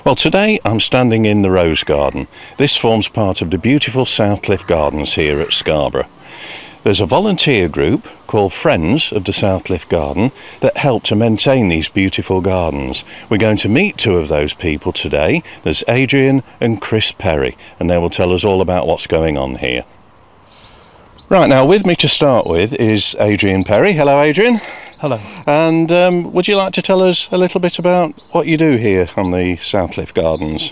Well, today I'm standing in the Rose Garden. This forms part of the beautiful Southcliffe Gardens here at Scarborough. There's a volunteer group called Friends of the Southcliffe Garden that help to maintain these beautiful gardens. We're going to meet two of those people today. There's Adrian and Chris Perry, and they will tell us all about what's going on here. Right, now with me to start with is Adrian Perry. Hello, Adrian. Hello. And would you like to tell us a little bit about what you do here on the Southcliffe Gardens?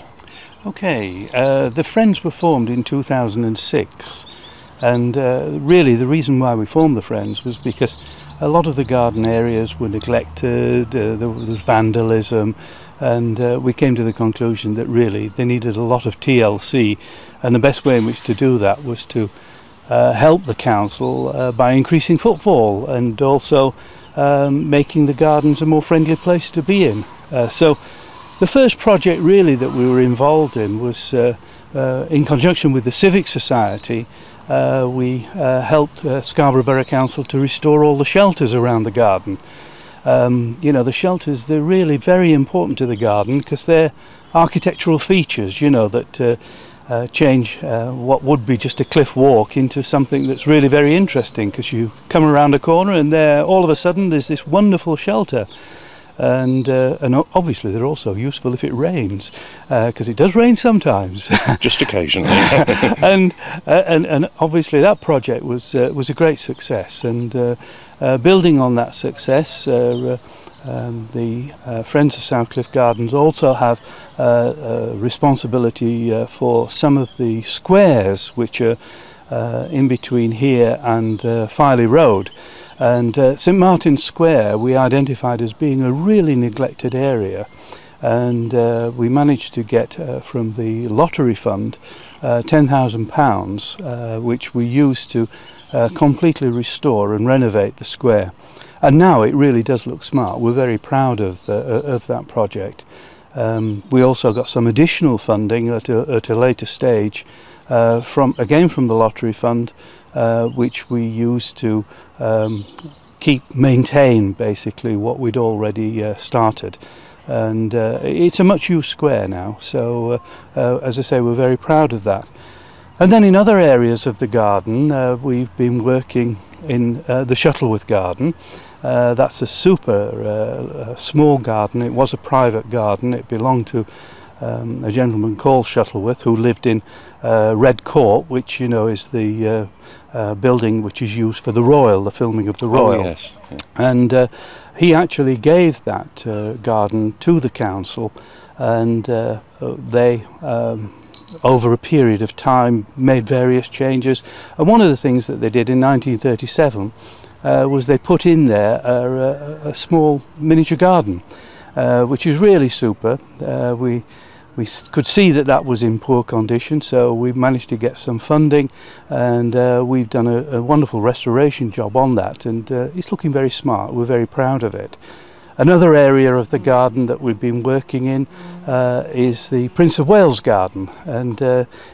Okay, the Friends were formed in 2006, and really the reason why we formed the Friends was because a lot of the garden areas were neglected, there was vandalism, and we came to the conclusion that really they needed a lot of TLC, and the best way in which to do that was to help the council by increasing footfall and also making the gardens a more friendly place to be in. So the first project really that we were involved in was in conjunction with the Civic Society. We helped Scarborough Borough Council to restore all the shelters around the garden. You know, the shelters, they're really very important to the garden because they're architectural features, you know, that change what would be just a cliff walk into something that's really very interesting, because you come around a corner and there all of a sudden there's this wonderful shelter, and obviously they're also useful if it rains, because it does rain sometimes. Just occasionally. and obviously that project was a great success, and building on that success, the Friends of Southcliffe Gardens also have responsibility for some of the squares which are in between here and Filey Road. And St Martin's Square we identified as being a really neglected area, and we managed to get from the lottery fund £10,000, which we used to completely restore and renovate the square. And now it really does look smart. We're very proud of that project. We also got some additional funding at a later stage from the lottery fund, which we used to maintain basically what we'd already started. And it's a much used square now, so as I say, we're very proud of that. And then in other areas of the garden, we've been working in the Shuttleworth garden. That's a super small garden. It was a private garden. It belonged to a gentleman called Shuttleworth, who lived in Red Court, which, you know, is the building which is used for the Royal, the filming of the Royal. Oh, yes. Yeah. And he actually gave that garden to the council, and they over a period of time made various changes. And one of the things that they did in 1937 was they put in there a small miniature garden, which is really super. We could see that that was in poor condition, so we managed to get some funding, and we've done a wonderful restoration job on that, and it's looking very smart. We're very proud of it. Another area of the garden that we've been working in is the Prince of Wales garden, and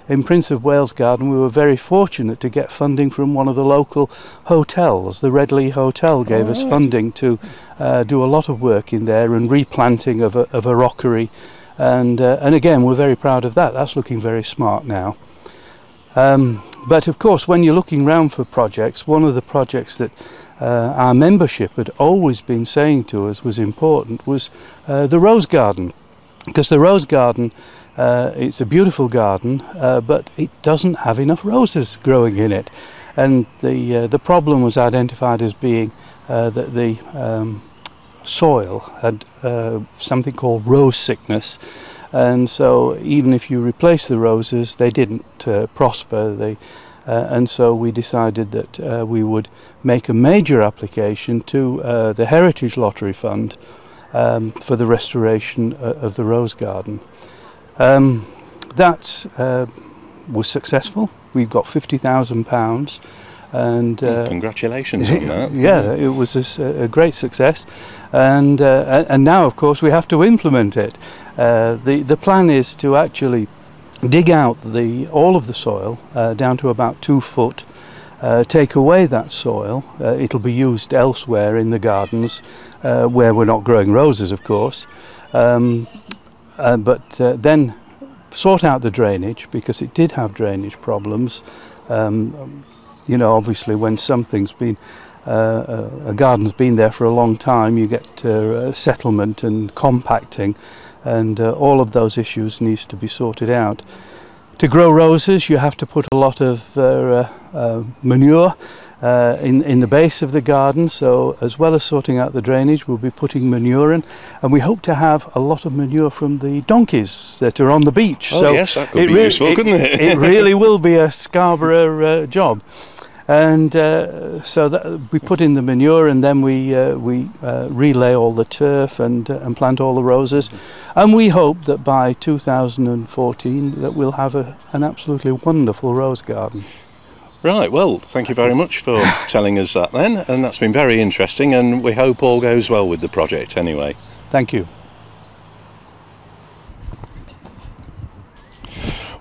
in Prince of Wales garden we were very fortunate to get funding from one of the local hotels. The Redley Hotel gave us funding to do a lot of work in there and replanting of a rockery, and again we're very proud of that. That's looking very smart now. But of course, when you're looking round for projects, one of the projects that our membership had always been saying to us was important was the Rose Garden, because the Rose Garden, it's a beautiful garden, but it doesn't have enough roses growing in it, and the problem was identified as being that the soil had something called rose sickness, and so even if you replace the roses, they didn't prosper. And so we decided that we would make a major application to the Heritage Lottery Fund for the restoration of the Rose Garden. That was successful. We've got £50,000, and congratulations on that. Yeah, it was a great success, and now of course we have to implement it. The plan is to actually dig out all of the soil down to about 2 foot, take away that soil. It'll be used elsewhere in the gardens where we're not growing roses, of course, but then sort out the drainage, because it did have drainage problems. You know, obviously when something's been a garden's been there for a long time, you get settlement and compacting, and all of those issues needs to be sorted out. To grow roses, you have to put a lot of manure in the base of the garden, so as well as sorting out the drainage, we'll be putting manure in, and we hope to have a lot of manure from the donkeys that are on the beach. Oh, so yes, that could be useful, couldn't it? It really will be a Scarborough job. And so that we put in the manure, and then we relay all the turf and plant all the roses, and we hope that by 2014 that we'll have an absolutely wonderful rose garden. Right, well, thank you very much for telling us that then, and that's been very interesting, and we hope all goes well with the project anyway. Thank you.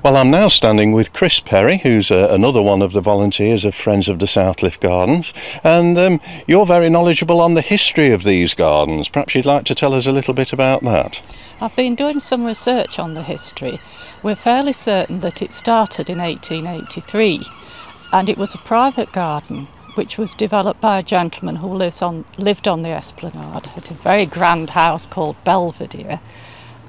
Well, I'm now standing with Chris Perry, who's another one of the volunteers of Friends of the Southcliffe Gardens, and you're very knowledgeable on the history of these gardens. Perhaps you'd like to tell us a little bit about that? I've been doing some research on the history. We're fairly certain that it started in 1883, and it was a private garden which was developed by a gentleman who lived on the Esplanade at a very grand house called Belvedere.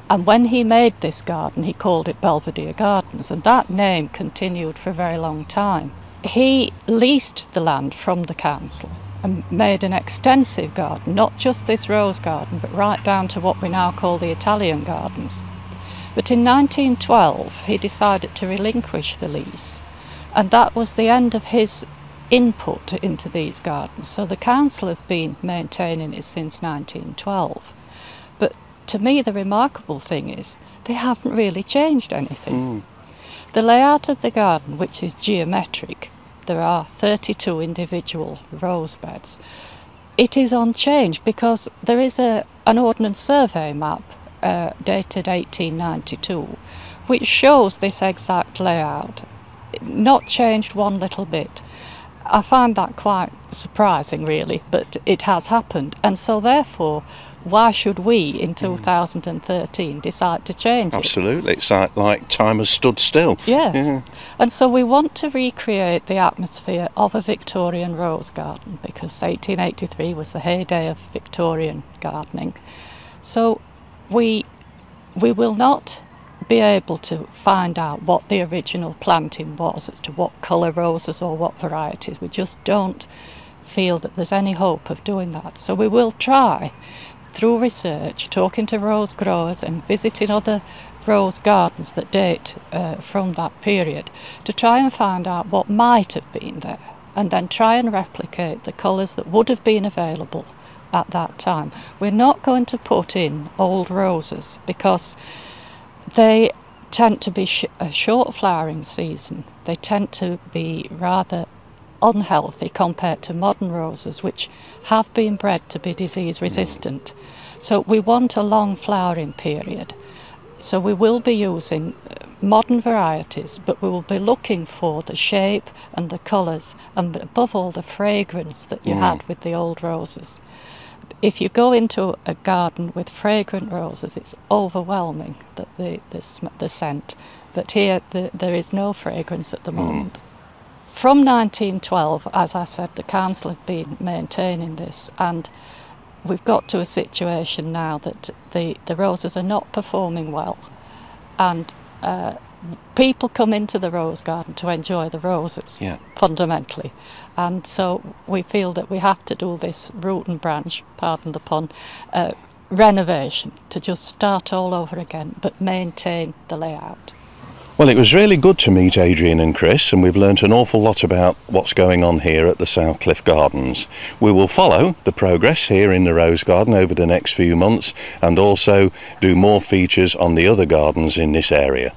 And when he made this garden, he called it Belvedere Gardens, and that name continued for a very long time. He leased the land from the council and made an extensive garden, not just this rose garden, but right down to what we now call the Italian gardens. But in 1912, he decided to relinquish the lease, and that was the end of his input into these gardens. So the council have been maintaining it since 1912. But to me, the remarkable thing is they haven't really changed anything. The layout of the garden, which is geometric, there are 32 individual rose beds. It is unchanged because there is an Ordnance Survey map dated 1892 which shows this exact layout, not changed one little bit. I find that quite surprising, really, but it has happened, and so therefore why should we in 2013 decide to change it? Absolutely, it's like time has stood still. Yes, yeah. And so we want to recreate the atmosphere of a Victorian rose garden, because 1883 was the heyday of Victorian gardening. So we will not be able to find out what the original planting was as to what colour roses or what varieties. We just don't feel that there's any hope of doing that. So we will try, through research, talking to rose growers and visiting other rose gardens that date from that period, to try and find out what might have been there, and then try and replicate the colours that would have been available at that time. We're not going to put in old roses because they tend to be a short flowering season. They tend to be rather unhealthy compared to modern roses, which have been bred to be disease resistant. So we want a long flowering period. So we will be using modern varieties, but we will be looking for the shape and the colours, and above all the fragrance that you had with the old roses. If you go into a garden with fragrant roses, it's overwhelming, that the scent. But here there is no fragrance at the moment. From 1912, as I said, the council have been maintaining this, and we've got to a situation now that the roses are not performing well, and people come into the rose garden to enjoy the roses, fundamentally, and so we feel that we have to do this root and branch, pardon the pun, renovation, to just start all over again but maintain the layout. Well, it was really good to meet Adrian and Chris, and we've learnt an awful lot about what's going on here at the Southcliffe Gardens. We will follow the progress here in the Rose Garden over the next few months, and also do more features on the other gardens in this area.